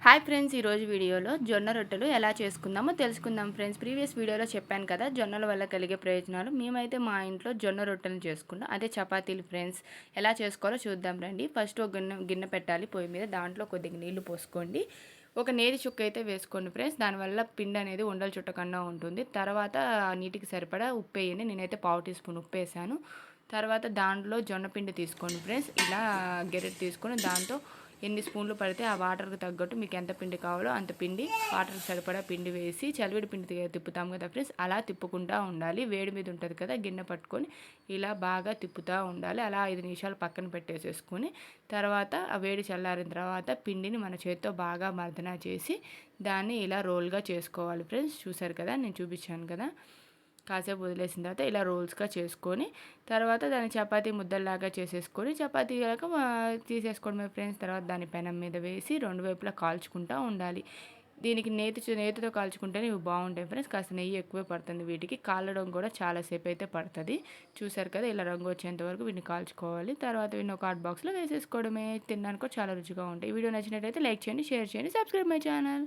Hi friends, ఈరోజు వీడియోలో జొన్న రొట్టెలు ఎలా చేసుకుందామో తెలుసుకుందాం ఫ్రెండ్స్. ప్రీవియస్ వీడియోలో చెప్పాను కదా జొన్నల వల్ల కలిగే ప్రయోజనాలు. మేమైతే మా ఇంట్లో జొన్న రొట్టెలు చేసుకున్నాం, అదే చపాతీలు ఫ్రెండ్స్. ఎలా చేసుకోవాలో చూద్దాం రండి. ఫస్ట్ ఒక గిన్నె పెట్టాలి పొయ్యి మీద. దాంట్లో కొద్దిగా నీళ్లు పోసుకోండి. ఒక నేతి చుక్క అయితే వేసుకోండి ఫ్రెండ్స్. దానివల్ల పిండి అనేది ఉండలు చుట్టకుండా ఉంటుంది. తర్వాత నీటికి సరిపడా ఉప్పు వేయండి. నేనైతే 1/2 టీ స్పూన్ ఉప్పు వేసాను. తర్వాత దాంట్లో జొన్న పిండి తీసుకోండి ఫ్రెండ్స్. ఇలా గెరెట్ తీసుకొని దాంతో ఎన్ని స్పూన్లు పడితే ఆ వాటర్కి తగ్గట్టు మీకు ఎంత పిండి కావాలో అంత పిండి, వాటర్కి సరిపడా పిండి వేసి చలివిడి పిండి తిప్పుతాం కదా ఫ్రెండ్స్, అలా తిప్పుకుంటూ ఉండాలి. వేడి మీద ఉంటుంది కదా, గిన్నె పట్టుకొని ఇలా బాగా తిప్పుతూ ఉండాలి. అలా 5 నిమిషాలు పక్కన పెట్టేసేసుకొని తర్వాత ఆ వేడి చల్లారిన తర్వాత పిండిని మన చేతితో బాగా మర్దన చేసి దాన్ని ఇలా రోల్గా చేసుకోవాలి ఫ్రెండ్స్. చూసారు కదా, నేను చూపించాను కదా. కాసేపు వదిలేసిన తర్వాత ఇలా రోల్స్గా చేసుకొని తర్వాత దాన్ని చపాతీ ముద్దల్లాగా చేసేసుకొని చపాతీ లాగా తీసేసుకోవడమే ఫ్రెండ్స్. తర్వాత దాన్ని పెనం మీద వేసి 2 వైపులా కాల్చుకుంటూ ఉండాలి. దీనికి నేతితో కాల్చుకుంటేనే ఇవి బాగుంటాయి ఫ్రెండ్స్. కాస్త నెయ్యి ఎక్కువే పడుతుంది వీటికి. కాలడం కూడా చాలాసేపు అయితే పడుతుంది. చూసారు కదా, ఇలా రంగు వచ్చేంత వరకు వీటిని కాల్చుకోవాలి. తర్వాత వీటిని ఒక హాట్ బాక్స్లో వేసేసుకోవడమే. తినడానికి కూడా చాలా రుచిగా ఉంటాయి. వీడియో నచ్చినట్టయితే లైక్ చేయండి, షేర్ చేయండి, సబ్స్క్రైబ్ మై ఛానల్.